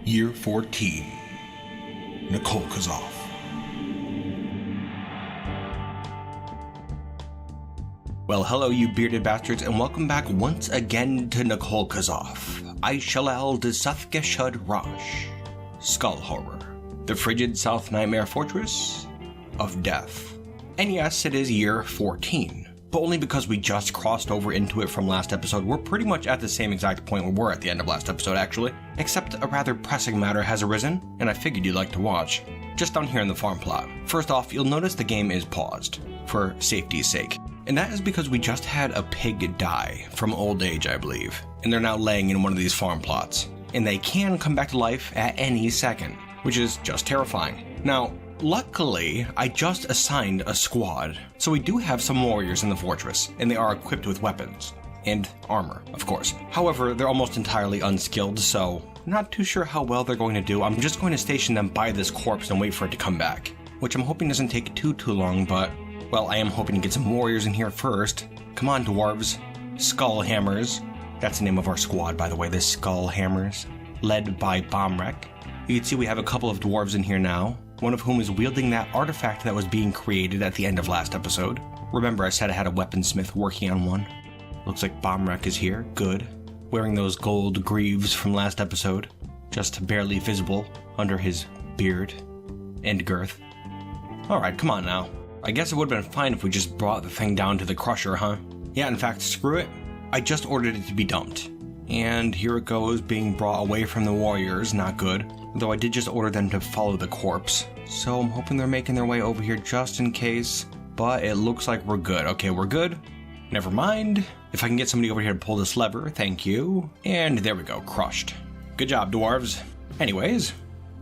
Year 14. Kruggsmash. Well, hello you bearded bastards, and welcome back once again to Kruggsmash. I shall de Sufke Shud Rosh. Skullhorror. The frigid South Nightmare Fortress of Death. And yes, it is year 14. But only because we just crossed over into it from last episode. We're pretty much at the same exact point we were at the end of last episode, actually. Except a rather pressing matter has arisen, and I figured you'd like to watch. Just down here in the farm plot. First off, you'll notice the game is paused, for safety's sake. And that is because we just had a pig die, from old age, I believe. And they're now laying in one of these farm plots. And they can come back to life at any second, which is just terrifying. Now, luckily, I just assigned a squad, so we do have some warriors in the fortress, and they are equipped with weapons. And armor, of course. However, they're almost entirely unskilled, so not too sure how well they're going to do. I'm just going to station them by this corpse and wait for it to come back, which I'm hoping doesn't take too long, but, well, I am hoping to get some warriors in here first. Come on, dwarves. Skullhammers. That's the name of our squad, by the way, the Skullhammers, led by Bombwreck. You can see we have a couple of dwarves in here now, one of whom is wielding that artifact that was being created at the end of last episode. Remember I said I had a weaponsmith working on one? Looks like Bombwreck is here, good. Wearing those gold greaves from last episode, just barely visible under his beard and girth. Alright, come on now. I guess it would have been fine if we just brought the thing down to the crusher, huh? Yeah, in fact, screw it. I just ordered it to be dumped. And here it goes, being brought away from the warriors, not good. Though I did just order them to follow the corpse. So I'm hoping they're making their way over here just in case. But it looks like we're good. Okay, we're good. Never mind. If I can get somebody over here to pull this lever, thank you. And there we go, crushed. Good job, dwarves. Anyways,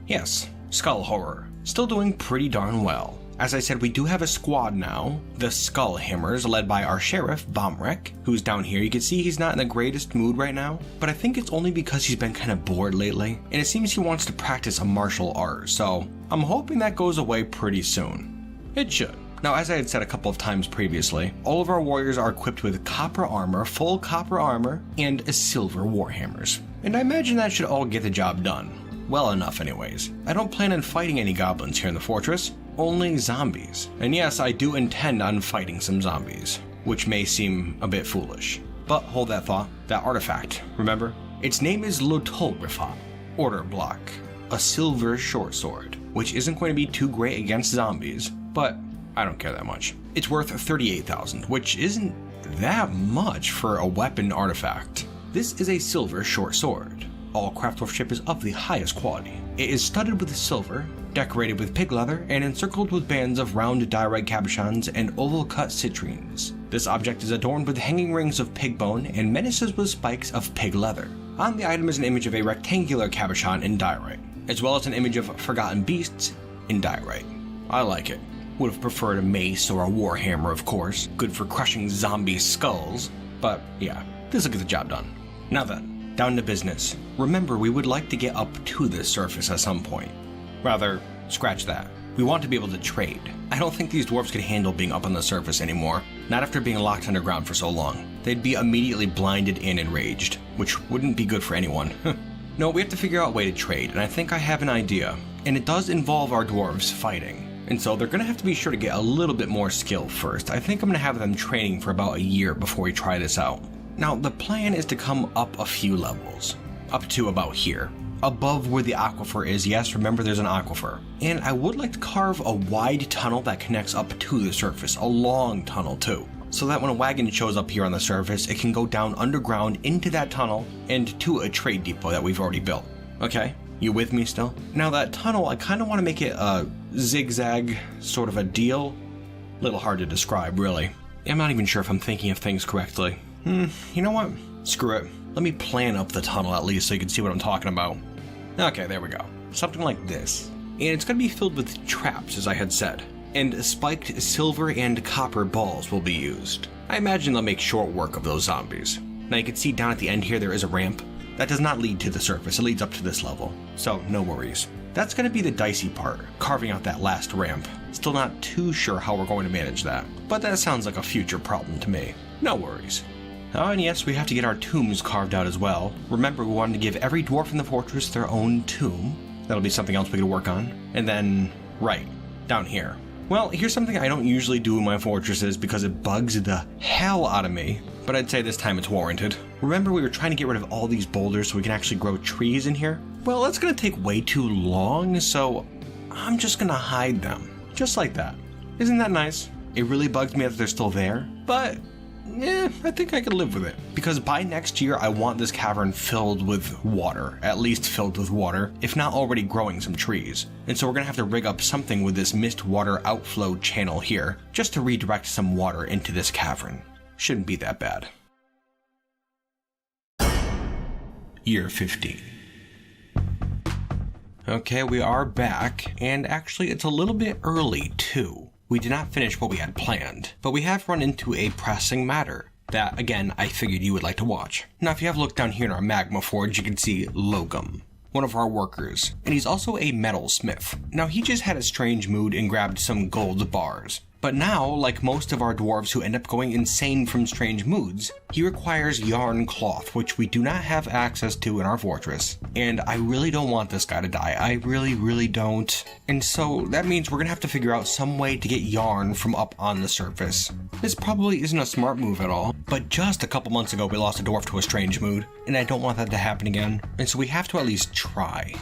yes, Skullhorror. Still doing pretty darn well. As I said, we do have a squad now, the Skullhammers, led by our sheriff, Bombwreck, who's down here. You can see he's not in the greatest mood right now, but I think it's only because he's been kind of bored lately, and it seems he wants to practice a martial art, so I'm hoping that goes away pretty soon. It should. Now, as I had said a couple of times previously, all of our warriors are equipped with copper armor, full copper armor, and silver warhammers. And I imagine that should all get the job done. Well enough anyways. I don't plan on fighting any goblins here in the fortress. Only zombies. And yes, I do intend on fighting some zombies, which may seem a bit foolish. But hold that thought, that artifact, remember? Its name is Lotolgrifat, Order Block, a silver short sword, which isn't going to be too great against zombies, but I don't care that much. It's worth 38,000, which isn't that much for a weapon artifact. This is a silver short sword. All craftsmanship is of the highest quality. It is studded with silver, decorated with pig leather, and encircled with bands of round diorite cabochons and oval-cut citrines. This object is adorned with hanging rings of pig bone and menaces with spikes of pig leather. On the item is an image of a rectangular cabochon in diorite, as well as an image of forgotten beasts in diorite. I like it. Would have preferred a mace or a warhammer, of course, good for crushing zombie skulls, but yeah, this will get the job done. Now then, down to business. Remember, we would like to get up to this surface at some point. Rather, scratch that. We want to be able to trade. I don't think these dwarves could handle being up on the surface anymore, not after being locked underground for so long. They'd be immediately blinded and enraged, which wouldn't be good for anyone. No, we have to figure out a way to trade, and I think I have an idea. And it does involve our dwarves fighting. And so they're going to have to be sure to get a little bit more skill first. I think I'm going to have them training for about a year before we try this out. Now, the plan is to come up a few levels, up to about here. Above where the aquifer is, yes, remember there's an aquifer. And I would like to carve a wide tunnel that connects up to the surface, a long tunnel too, so that when a wagon shows up here on the surface, it can go down underground into that tunnel and to a trade depot that we've already built. Okay, you with me still? Now that tunnel, I kind of want to make it a zigzag sort of a deal. A little hard to describe, really. I'm not even sure if I'm thinking of things correctly. You know what? Screw it. Let me plan up the tunnel at least so you can see what I'm talking about. Okay, there we go. Something like this. And it's going to be filled with traps, as I had said. And spiked silver and copper balls will be used. I imagine they'll make short work of those zombies. Now you can see down at the end here there is a ramp. That does not lead to the surface, it leads up to this level. So, no worries. That's going to be the dicey part, carving out that last ramp. Still not too sure how we're going to manage that, but that sounds like a future problem to me. No worries. Oh, and yes, we have to get our tombs carved out as well. Remember, we wanted to give every dwarf in the fortress their own tomb. That'll be something else we could work on. And then, right, down here. Well, here's something I don't usually do in my fortresses because it bugs the hell out of me, but I'd say this time it's warranted. Remember we were trying to get rid of all these boulders so we can actually grow trees in here? Well, that's gonna take way too long, so I'm just gonna hide them. Just like that. Isn't that nice? It really bugs me that they're still there, but I think I could live with it. Because by next year, I want this cavern filled with water, at least filled with water, if not already growing some trees. And so we're gonna have to rig up something with this mist water outflow channel here, just to redirect some water into this cavern. Shouldn't be that bad. Year 15. Okay, we are back, and actually it's a little bit early too. We did not finish what we had planned, but we have run into a pressing matter that, again, I figured you would like to watch. Now, if you have looked down here in our magma forge, you can see Logum, one of our workers, and he's also a metal smith. Now, he just had a strange mood and grabbed some gold bars. But now, like most of our dwarves who end up going insane from strange moods, he requires yarn cloth, which we do not have access to in our fortress. And I really don't want this guy to die. I really don't. And so that means we're gonna have to figure out some way to get yarn from up on the surface. This probably isn't a smart move at all, but just a couple months ago we lost a dwarf to a strange mood, and I don't want that to happen again. And so we have to at least try.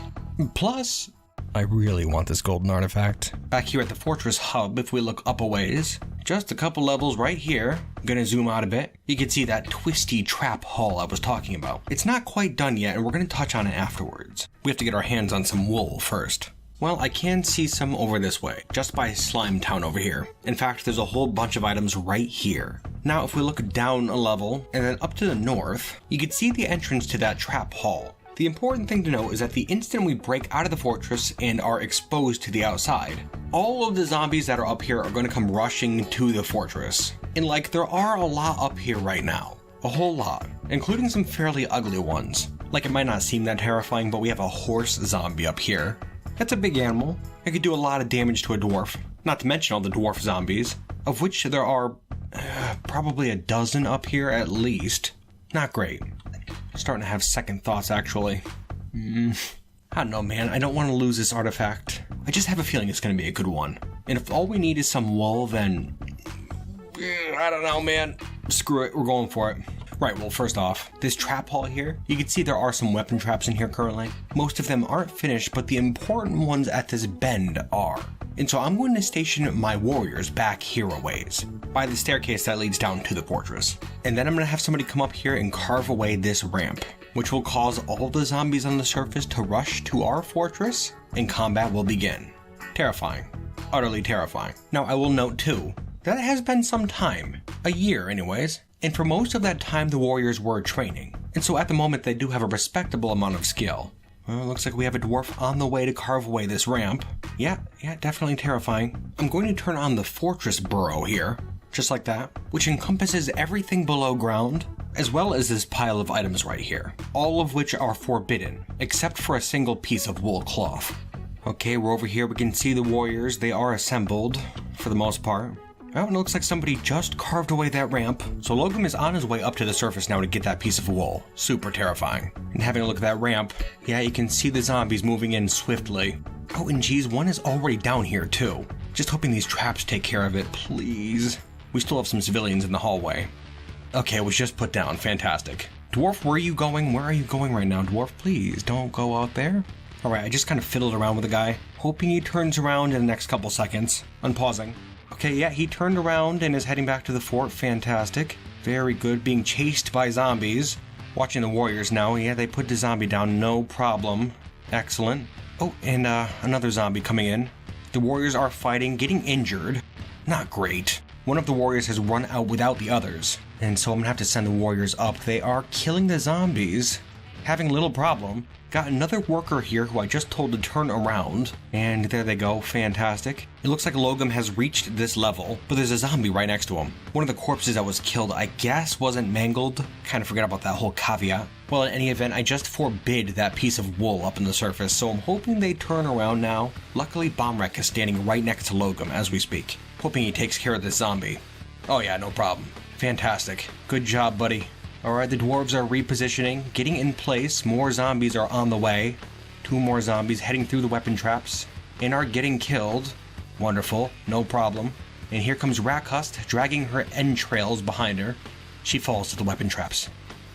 Plus, I really want this golden artifact. Back here at the fortress hub, if we look up a ways, just a couple levels right here, I'm gonna zoom out a bit, you can see that twisty trap hall I was talking about. It's not quite done yet, and we're gonna touch on it afterwards. We have to get our hands on some wool first. Well, I can see some over this way, just by Slime Town over here. In fact, there's a whole bunch of items right here. Now, if we look down a level, and then up to the north, you can see the entrance to that trap hall. The important thing to note is that the instant we break out of the fortress and are exposed to the outside, all of the zombies that are up here are going to come rushing to the fortress. And like, there are a lot up here right now. A whole lot, including some fairly ugly ones. Like, it might not seem that terrifying, but we have a horse zombie up here. That's a big animal. It could do a lot of damage to a dwarf. Not to mention all the dwarf zombies, of which there are probably a dozen up here at least. Not great. Starting to have second thoughts, actually. I don't know, man. I don't want to lose this artifact. I just have a feeling it's going to be a good one. And if all we need is some wool, then I don't know, man. Screw it. We're going for it. Right, well, first off, this trap hall here, you can see there are some weapon traps in here currently. Most of them aren't finished, but the important ones at this bend are. And so I'm going to station my warriors back here a ways, by the staircase that leads down to the fortress. And then I'm going to have somebody come up here and carve away this ramp, which will cause all the zombies on the surface to rush to our fortress, and combat will begin. Terrifying. Utterly terrifying. Now, I will note too, that it has been some time. A year anyways. And for most of that time, the warriors were training. And so at the moment, they do have a respectable amount of skill. Well, it looks like we have a dwarf on the way to carve away this ramp. Yeah, definitely terrifying. I'm going to turn on the fortress burrow here, just like that, which encompasses everything below ground, as well as this pile of items right here, all of which are forbidden, except for a single piece of wool cloth. Okay, we're over here. We can see the warriors. They are assembled, for the most part. Oh, and it looks like somebody just carved away that ramp. So Logum is on his way up to the surface now to get that piece of wool. Super terrifying. And having a look at that ramp, yeah, you can see the zombies moving in swiftly. Oh, and geez, one is already down here too. Just hoping these traps take care of it, please. We still have some civilians in the hallway. Okay, it was just put down. Fantastic. Dwarf, where are you going? Where are you going right now? Dwarf, please don't go out there. All right, I just kind of fiddled around with the guy, hoping he turns around in the next couple seconds. Unpausing. Okay, yeah, he turned around and is heading back to the fort. Fantastic. Very good. Being chased by zombies. Watching the warriors now. Yeah, they put the zombie down. No problem. Excellent. Oh, and another zombie coming in. The warriors are fighting, getting injured. Not great. One of the warriors has run out without the others. And so I'm going to have to send the warriors up. They are killing the zombies. Having little problem. Got another worker here who I just told to turn around. And there they go. Fantastic. It looks like Logum has reached this level, but there's a zombie right next to him. One of the corpses that was killed, I guess, wasn't mangled. Kind of forgot about that whole caveat. Well, in any event, I just forbid that piece of wool up in the surface, so I'm hoping they turn around now. Luckily, Bombwreck is standing right next to Logum as we speak. Hoping he takes care of this zombie. Oh yeah, no problem. Fantastic. Good job, buddy. Alright, the dwarves are repositioning, getting in place. More zombies are on the way. 2 more zombies heading through the weapon traps and are getting killed. Wonderful, no problem. And here comes Rakust, dragging her entrails behind her. She falls to the weapon traps.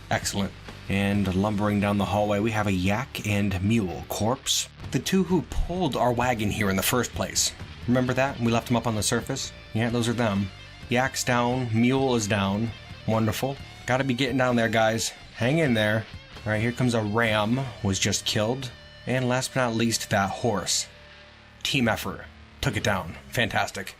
Excellent. And lumbering down the hallway, we have a yak and mule corpse. The 2 who pulled our wagon here in the first place. Remember that? We left them up on the surface? Yeah, those are them. Yak's down, mule is down. Wonderful. Gotta be getting down there, guys. Hang in there. Alright, here comes a ram, was just killed. And last but not least, that horse. Team effort. Took it down. Fantastic.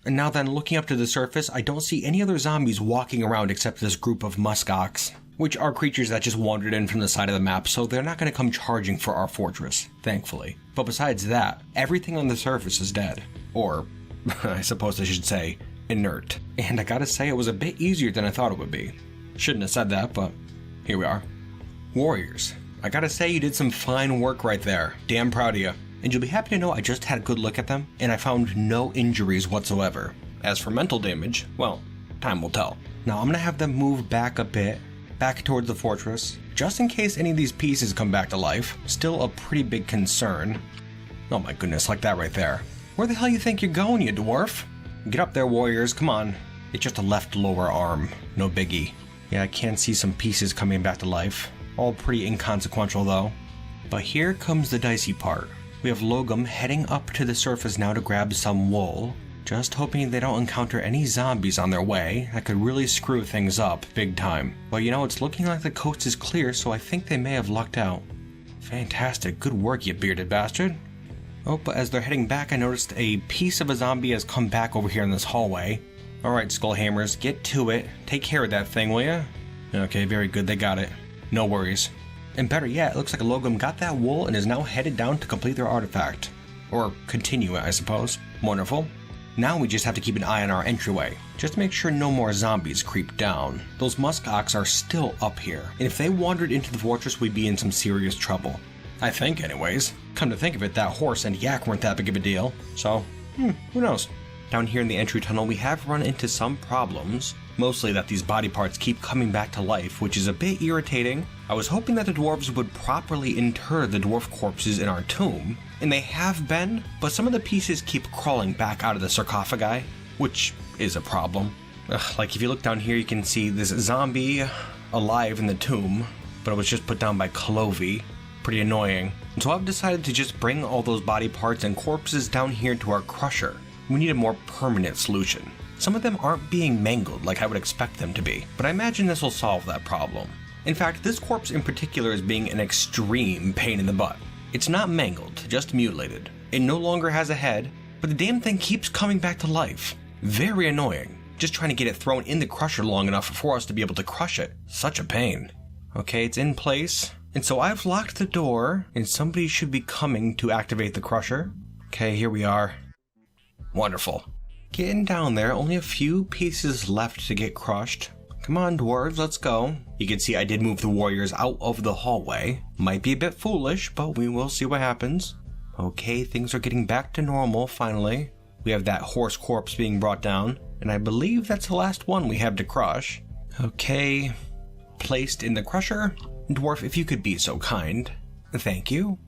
And now then, looking up to the surface, I don't see any other zombies walking around except this group of muskox, which are creatures that just wandered in from the side of the map, so they're not going to come charging for our fortress, thankfully. But besides that, everything on the surface is dead. Or, I suppose I should say, inert. And I gotta say, it was a bit easier than I thought it would be. Shouldn't have said that, but here we are. Warriors, I gotta say you did some fine work right there. Damn proud of you. And you'll be happy to know I just had a good look at them, and I found no injuries whatsoever. As for mental damage, well, time will tell. Now I'm gonna have them move back a bit, back towards the fortress, just in case any of these pieces come back to life. Still a pretty big concern. Oh my goodness, like that right there. Where the hell you think you're going, you dwarf? Get up there, warriors, come on. It's just a left lower arm, no biggie. Yeah, I can see some pieces coming back to life. All pretty inconsequential though. But here comes the dicey part. We have Logum heading up to the surface now to grab some wool. Just hoping they don't encounter any zombies on their way. That could really screw things up big time. Well, you know, it's looking like the coast is clear, so I think they may have lucked out. Fantastic, good work, you bearded bastard. Oh, but as they're heading back, I noticed a piece of a zombie has come back over here in this hallway. Alright, Skullhammers, get to it. Take care of that thing, will ya? Okay, very good, they got it. No worries. And better yet, it looks like Logum got that wool and is now headed down to complete their artifact. Or continue it, I suppose. Wonderful. Now we just have to keep an eye on our entryway, just to make sure no more zombies creep down. Those muskox are still up here, and if they wandered into the fortress, we'd be in some serious trouble. I think, anyways. Come to think of it, that horse and yak weren't that big of a deal, so, who knows? Down here in the entry tunnel, we have run into some problems. Mostly that these body parts keep coming back to life, which is a bit irritating. I was hoping that the dwarves would properly inter the dwarf corpses in our tomb, and they have been, but some of the pieces keep crawling back out of the sarcophagi, which is a problem. Like if you look down here, you can see this zombie alive in the tomb, but it was just put down by Clovey. Pretty annoying. And so I've decided to just bring all those body parts and corpses down here to our crusher. We need a more permanent solution. Some of them aren't being mangled like I would expect them to be, but I imagine this will solve that problem. In fact, this corpse in particular is being an extreme pain in the butt. It's not mangled, just mutilated. It no longer has a head, but the damn thing keeps coming back to life. Very annoying. Just trying to get it thrown in the crusher long enough for us to be able to crush it. Such a pain. Okay, it's in place. And so I've locked the door, and somebody should be coming to activate the crusher. Okay, here we are. Wonderful. Getting down there, only a few pieces left to get crushed. Come on, dwarves, let's go. You can see I did move the warriors out of the hallway. Might be a bit foolish, but we will see what happens. Okay, things are getting back to normal, finally. We have that horse corpse being brought down, and I believe that's the last one we have to crush. Okay, placed in the crusher. Dwarf, if you could be so kind. Thank you.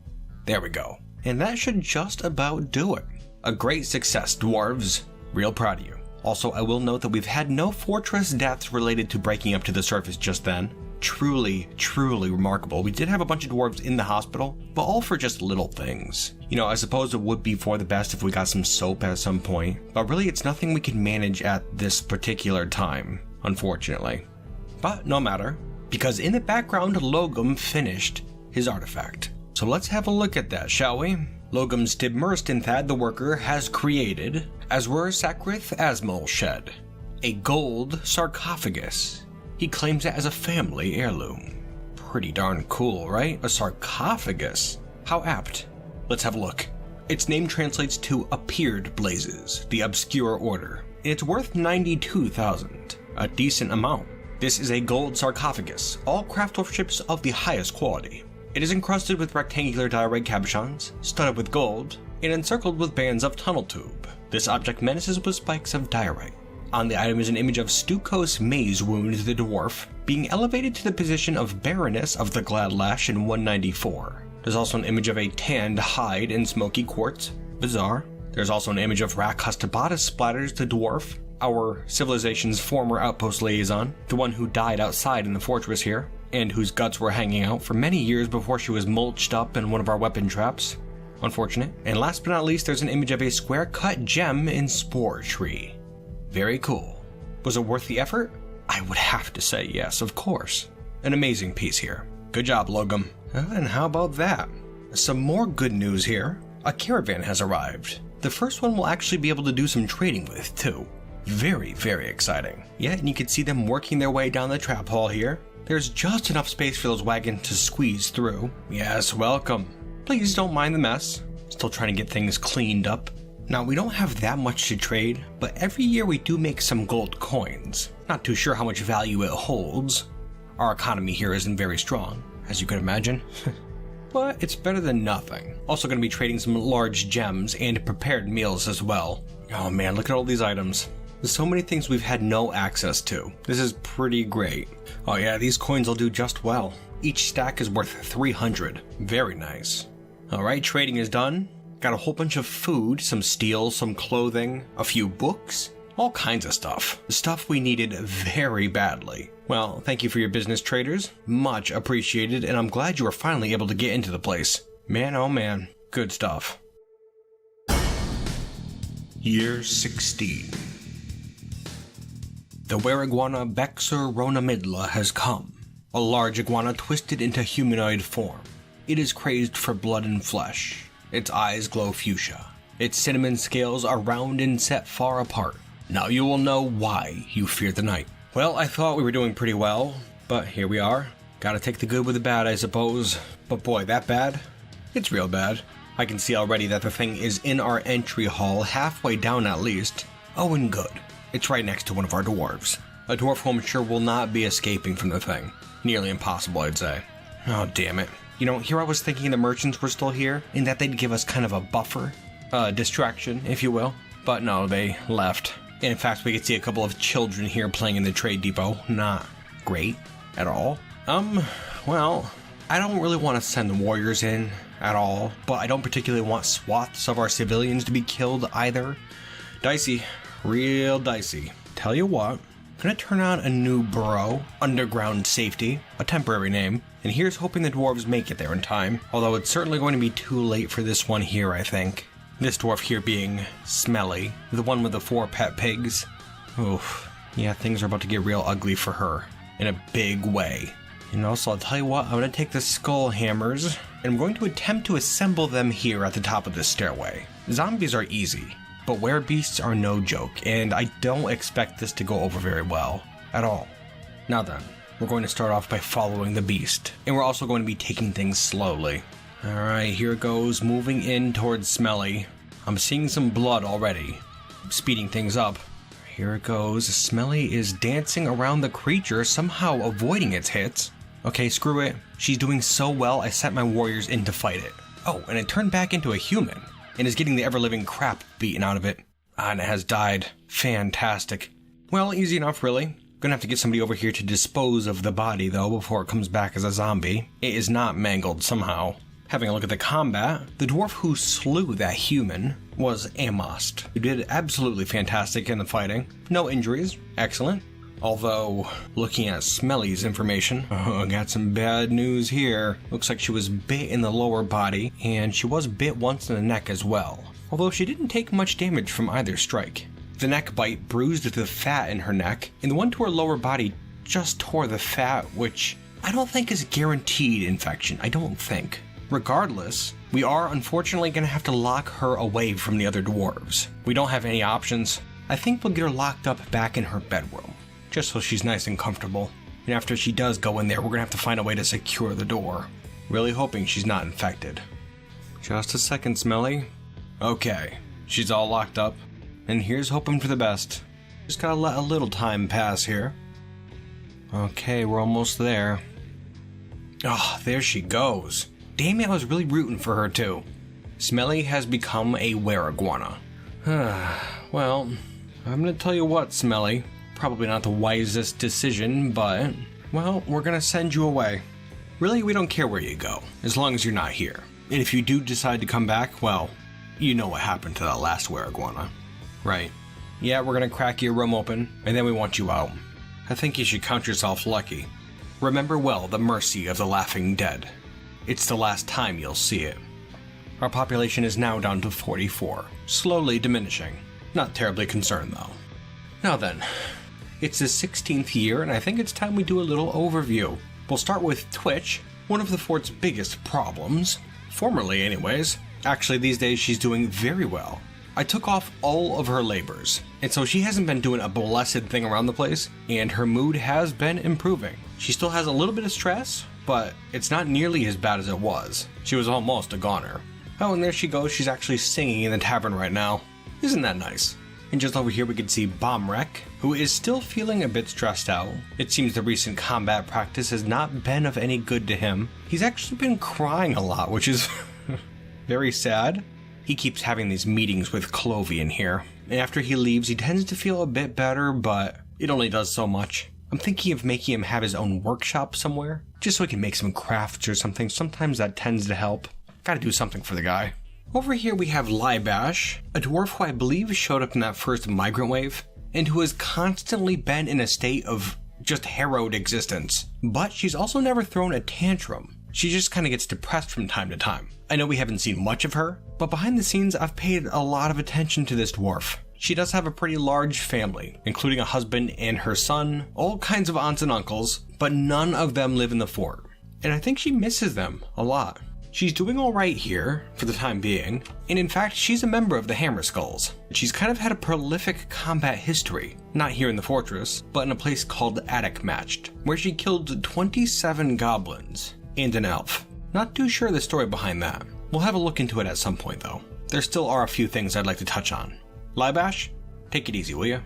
There we go. And that should just about do it. A great success, dwarves. Real proud of you. Also, I will note that we've had no fortress deaths related to breaking up to the surface just then. Truly, truly remarkable. We did have a bunch of dwarves in the hospital, but all for just little things. You know, I suppose it would be for the best if we got some soap at some point, but really it's nothing we can manage at this particular time, unfortunately. But no matter, because in the background, Logum finished his artifact. So let's have a look at that, shall we? Logum Stibmerstenthad the worker has created, as were Sacrith Asmol shed, a gold sarcophagus. He claims it as a family heirloom. Pretty darn cool, right? A sarcophagus. How apt. Let's have a look. Its name translates to Appeared Blazes, the obscure order. It's worth 92,000, a decent amount. This is a gold sarcophagus, all craftsmanships of the highest quality. It is encrusted with rectangular diorite cabochons, studded with gold, and encircled with bands of tunnel tube. This object menaces with spikes of diorite. On the item is an image of Stukos Maze Wound the Dwarf, being elevated to the position of Baroness of the Glad Lash in 194. There's also an image of a tanned hide in smoky quartz. Bizarre. There's also an image of Rakhustabatus Splatters the Dwarf, our civilization's former outpost liaison, the one who died outside in the fortress here, and whose guts were hanging out for many years before she was mulched up in one of our weapon traps. Unfortunate. And last but not least, there's an image of a square-cut gem in Spore Tree. Very cool. Was it worth the effort? I would have to say yes, of course. An amazing piece here. Good job, Logum. And how about that? Some more good news here. A caravan has arrived. The first one will actually be able to do some trading with, too. Very, very exciting. Yeah, and you can see them working their way down the trap hall here. There's just enough space for those wagons to squeeze through. Yes, welcome. Please don't mind the mess. Still trying to get things cleaned up. Now, we don't have that much to trade, but every year we do make some gold coins. Not too sure how much value it holds. Our economy here isn't very strong, as you can imagine. But it's better than nothing. Also going to be trading some large gems and prepared meals as well. Oh man, look at all these items. There's so many things we've had no access to. This is pretty great. Oh yeah, these coins will do just well. Each stack is worth 300. Very nice. Alright, trading is done. Got a whole bunch of food, some steel, some clothing, a few books, all kinds of stuff. The stuff we needed very badly. Well, thank you for your business, traders. Much appreciated, and I'm glad you were finally able to get into the place. Man, oh man, good stuff. Year 16. The Wereiguana Bexer Ronamidla has come. A large iguana twisted into humanoid form. It is crazed for blood and flesh. Its eyes glow fuchsia. Its cinnamon scales are round and set far apart. Now you will know why you fear the night. Well, I thought we were doing pretty well, but here we are. Gotta take the good with the bad, I suppose. But boy, that bad? It's real bad. I can see already that the thing is in our entry hall, halfway down at least. Oh, and good. It's right next to one of our dwarves. A dwarf who I'm sure will not be escaping from the thing. Nearly impossible, I'd say. Oh, damn it. You know, here I was thinking the merchants were still here, and that they'd give us kind of a buffer. Distraction, if you will. But no, they left. And in fact, we could see a couple of children here playing in the trade depot. Not great at all. Well, I don't really want to send the warriors in at all, but I don't particularly want swaths of our civilians to be killed either. Dicey. Real dicey. Tell you what, I'm gonna turn on a new burrow, Underground Safety, a temporary name, and here's hoping the dwarves make it there in time, although it's certainly going to be too late for this one here, I think. This dwarf here being Smelly, the one with the 4 pet pigs. Oof. Yeah, things are about to get real ugly for her, in a big way. And also, I'll tell you what, I'm going to take the skull hammers, and I'm going to attempt to assemble them here at the top of this stairway. Zombies are easy, but werebeasts are no joke, and I don't expect this to go over very well, at all. Now then, we're going to start off by following the beast, and we're also going to be taking things slowly. Alright, here it goes, moving in towards Smelly. I'm seeing some blood already, speeding things up. Here it goes, Smelly is dancing around the creature, somehow avoiding its hits. Okay, screw it. She's doing so well, I sent my warriors in to fight it. Oh, and it turned back into a human, and is getting the ever-living crap beaten out of it. And it has died. Fantastic. Well, easy enough, really. Gonna have to get somebody over here to dispose of the body, though, before it comes back as a zombie. It is not mangled somehow. Having a look at the combat, the dwarf who slew that human was Amost, who did absolutely fantastic in the fighting. No injuries. Excellent. Although, looking at Smelly's information, got some bad news here. Looks like she was bit in the lower body, and she was bit once in the neck as well. Although she didn't take much damage from either strike. The neck bite bruised the fat in her neck, and the one to her lower body just tore the fat, which I don't think is guaranteed infection. I don't think. Regardless, we are unfortunately going to have to lock her away from the other dwarves. We don't have any options. I think we'll get her locked up back in her bedroom, just so she's nice and comfortable. And after she does go in there, we're going to have to find a way to secure the door. Really hoping she's not infected. Just a second, Smelly. Okay, she's all locked up. And here's hoping for the best. Just gotta let a little time pass here. Okay, we're almost there. Oh, there she goes. Damn it, I was really rooting for her too. Smelly has become a Wereiguana. Well, I'm gonna tell you what, Smelly. Probably not the wisest decision, but, well, we're gonna send you away. Really, we don't care where you go, as long as you're not here. And if you do decide to come back, well, you know what happened to that last Wereiguana, right? Yeah, we're gonna crack your room open, and then we want you out. I think you should count yourself lucky. Remember well the mercy of the laughing dead. It's the last time you'll see it. Our population is now down to 44, slowly diminishing. Not terribly concerned, though. Now then, it's the 16th year, and I think it's time we do a little overview. We'll start with Twitch, one of the fort's biggest problems. Formerly, anyways. Actually, these days she's doing very well. I took off all of her labors, and so she hasn't been doing a blessed thing around the place, and her mood has been improving. She still has a little bit of stress, but it's not nearly as bad as it was. She was almost a goner. Oh, and there she goes, she's actually singing in the tavern right now. Isn't that nice? And just over here we can see Bombwreck, who is still feeling a bit stressed out. It seems the recent combat practice has not been of any good to him. He's actually been crying a lot, which is very sad. He keeps having these meetings with Clovey in here, and after he leaves he tends to feel a bit better, but it only does so much. I'm thinking of making him have his own workshop somewhere, just so he can make some crafts or something. Sometimes that tends to help. Gotta do something for the guy. Over here we have Lybash, a dwarf who I believe showed up in that first migrant wave, and who has constantly been in a state of just harrowed existence. But she's also never thrown a tantrum. She just kind of gets depressed from time to time. I know we haven't seen much of her, but behind the scenes I've paid a lot of attention to this dwarf. She does have a pretty large family, including a husband and her son, all kinds of aunts and uncles, but none of them live in the fort. And I think she misses them a lot. She's doing alright here, for the time being, and in fact she's a member of the Hammer Skulls. She's kind of had a prolific combat history, not here in the fortress, but in a place called Attic Matched, where she killed 27 goblins, and an elf. Not too sure the story behind that. We'll have a look into it at some point though. There still are a few things I'd like to touch on. Lybash, take it easy, will ya?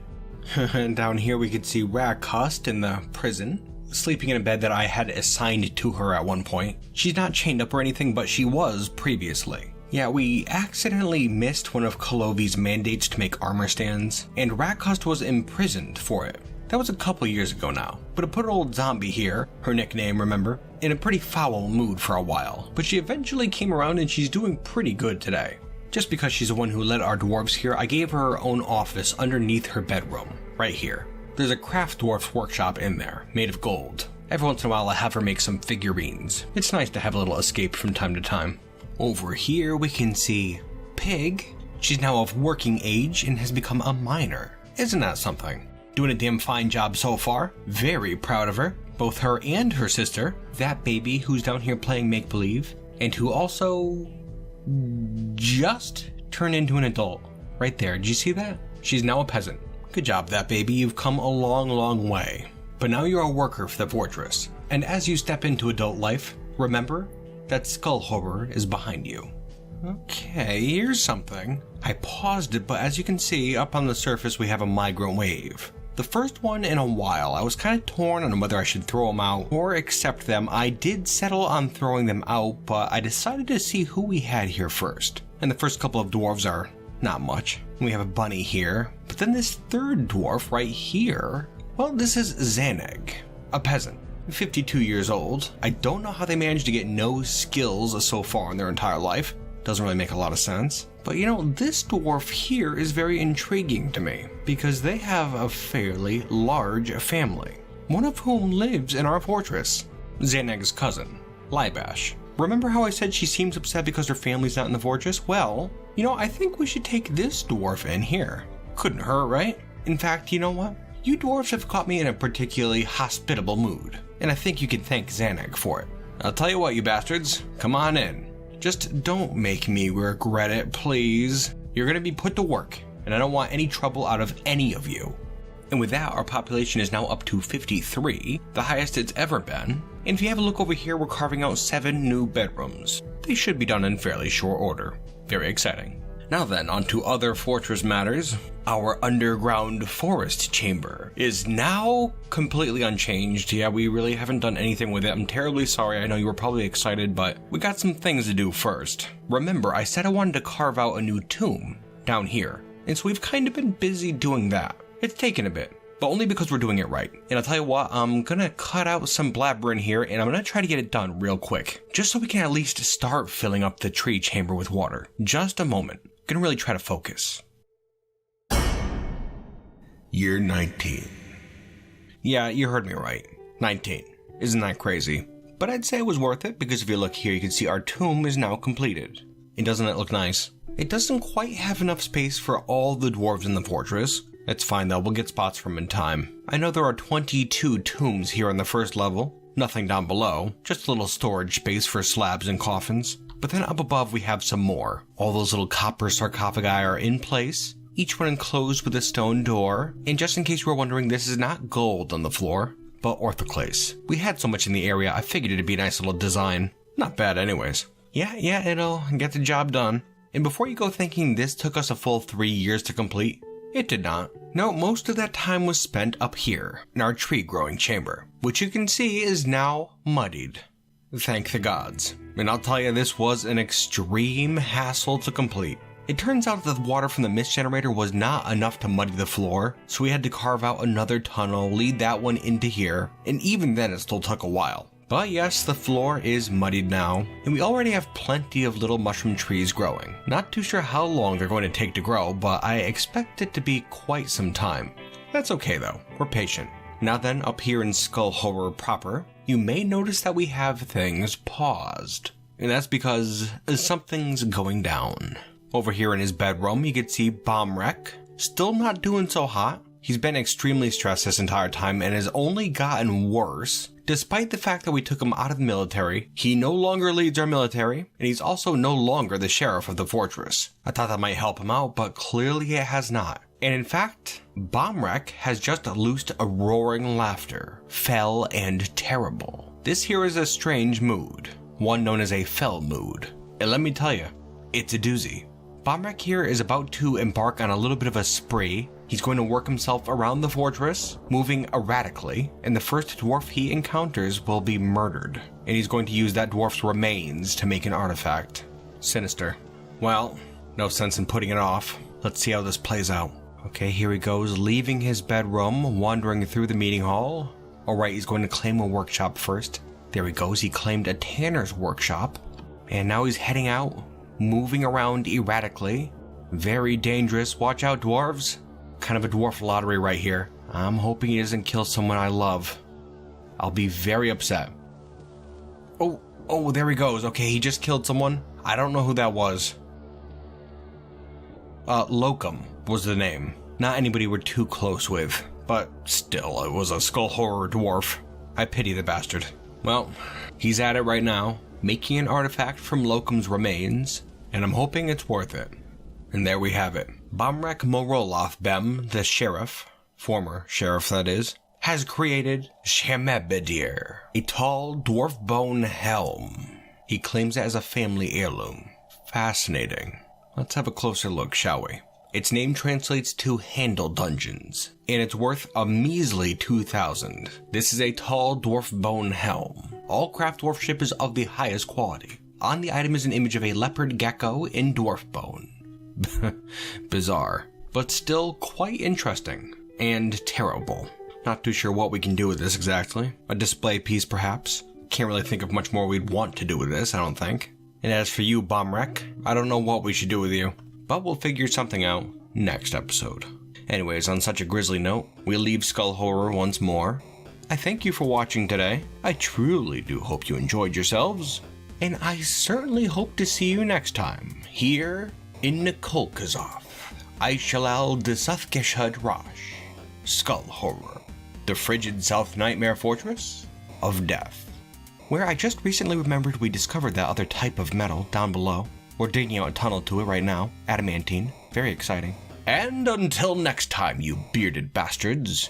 And down here we could see Rakust in the prison, sleeping in a bed that I had assigned to her at one point. She's not chained up or anything, but she was previously. Yeah, we accidentally missed one of Clovey's mandates to make armor stands, and Rakust was imprisoned for it. That was a couple years ago now, but it put old Zombie here, her nickname remember, in a pretty foul mood for a while, but she eventually came around and she's doing pretty good today. Just because she's the one who led our dwarves here, I gave her her own office underneath her bedroom, right here. There's a craft dwarf's workshop in there, made of gold. Every once in a while I have her make some figurines. It's nice to have a little escape from time to time. Over here we can see Pig. She's now of working age and has become a miner. Isn't that something? Doing a damn fine job so far. Very proud of her. Both her and her sister, that baby who's down here playing make-believe, and who also just turned into an adult. Right there, did you see that? She's now a peasant. Good job, that baby, you've come a long, long way. But now you're a worker for the fortress. And as you step into adult life, remember that Skullhorror is behind you. Okay, here's something. I paused it, but as you can see, up on the surface we have a migrant wave. The first one in a while. I was kind of torn on whether I should throw them out or accept them. I did settle on throwing them out, but I decided to see who we had here first. And the first couple of dwarves are not much. We have a bunny here, but then this third dwarf right here, well, this is Zaneg, a peasant, 52 years old. I don't know how they managed to get no skills so far in their entire life. Doesn't really make a lot of sense. But you know, this dwarf here is very intriguing to me because they have a fairly large family, one of whom lives in our fortress. Zaneg's cousin, Lybash. Remember how I said she seems upset because her family's not in the fortress? Well, you know, I think we should take this dwarf in here. Couldn't hurt, right? In fact, you know what? You dwarves have caught me in a particularly hospitable mood, and I think you can thank Zaneg for it. I'll tell you what, you bastards, come on in. Just don't make me regret it, please. You're gonna be put to work, and I don't want any trouble out of any of you. And with that, our population is now up to 53, the highest it's ever been. And if you have a look over here, we're carving out 7 new bedrooms. They should be done in fairly short order. Very exciting. Now then, on to other fortress matters. Our underground forest chamber is now completely unchanged. Yeah, we really haven't done anything with it. I'm terribly sorry. I know you were probably excited, but we got some things to do first. Remember, I said I wanted to carve out a new tomb down here. and so we've kind of been busy doing that. It's taken a bit, but only because we're doing it right. And I'll tell you what, I'm gonna cut out some blabbering here, and I'm gonna try to get it done real quick, just so we can at least start filling up the tree chamber with water. Just a moment. Gonna really try to focus. Year 19. Yeah, you heard me right. 19. Isn't that crazy? But I'd say it was worth it, because if you look here, you can see our tomb is now completed. And doesn't it look nice? It doesn't quite have enough space for all the dwarves in the fortress. It's fine though, we'll get spots from in time. I know there are 22 tombs here on the first level. Nothing down below, just a little storage space for slabs and coffins. But then up above we have some more. All those little copper sarcophagi are in place, each one enclosed with a stone door. And just in case you were wondering, this is not gold on the floor, but orthoclase. We had so much in the area, I figured it'd be a nice little design. Not bad anyways. Yeah, it'll get the job done. And before you go thinking this took us a full 3 years to complete, it did not. No, most of that time was spent up here, in our tree growing chamber, which you can see is now muddied. Thank the gods. And I'll tell you, this was an extreme hassle to complete. It turns out that the water from the mist generator was not enough to muddy the floor, so we had to carve out another tunnel, lead that one into here, and even then it still took a while. But yes, the floor is muddied now, and we already have plenty of little mushroom trees growing. Not too sure how long they're going to take to grow, but I expect it to be quite some time. That's okay though, we're patient. Now then, up here in Skullhorror proper, you may notice that we have things paused. And that's because something's going down. Over here in his bedroom, you can see Bombwreck, still not doing so hot. He's been extremely stressed this entire time and has only gotten worse. Despite the fact that we took him out of the military, he no longer leads our military, and he's also no longer the sheriff of the fortress. I thought that might help him out, but clearly it has not. And in fact, Bombwreck has just loosed a roaring laughter, fell and terrible. This here is a strange mood, one known as a fell mood. And let me tell you, it's a doozy. Bombwreck here is about to embark on a little bit of a spree. He's going to work himself around the fortress, moving erratically, and the first dwarf he encounters will be murdered. And he's going to use that dwarf's remains to make an artifact. Sinister. Well, no sense in putting it off. Let's see how this plays out. Okay, here he goes, leaving his bedroom, wandering through the meeting hall. Alright, he's going to claim a workshop first. There he goes, he claimed a tanner's workshop. And now he's heading out, moving around erratically. Very dangerous. Watch out, dwarves. Kind of a dwarf lottery right here. I'm hoping he doesn't kill someone I love. I'll be very upset. Oh, there he goes. Okay, he just killed someone. I don't know who that was. Locum was the name. Not anybody we're too close with, but still, it was a Skullhorror dwarf. I pity the bastard. Well, he's at it right now, making an artifact from Locum's remains, and I'm hoping it's worth it. And there we have it. Bombwreck Moroloth Bem, the sheriff, former sheriff that is, has created Shemebedir, a tall dwarf bone helm. He claims it as a family heirloom. Fascinating. Let's have a closer look, shall we? Its name translates to Handle Dungeons, and it's worth a measly 2,000. This is a tall dwarf bone helm. All craft dwarfship is of the highest quality. On the item is an image of a leopard gecko in dwarf bone. Bizarre, but still quite interesting and terrible. Not too sure what we can do with this exactly. A display piece perhaps. Can't really think of much more we'd want to do with this, I don't think. And as for you, Bombwreck, I don't know what we should do with you, but we'll figure something out next episode. Anyways, on such a grisly note, we'll leave Skullhorror once more. I thank you for watching today. I truly do hope you enjoyed yourselves, and I certainly hope to see you next time, here in Nikolkazov. I shall al Desufgeshud Rosh, Skullhorror, the frigid South Nightmare Fortress of Death. Where I just recently remembered we discovered that other type of metal down below. We're digging out a tunnel to it right now, adamantine, very exciting. And until next time, you bearded bastards.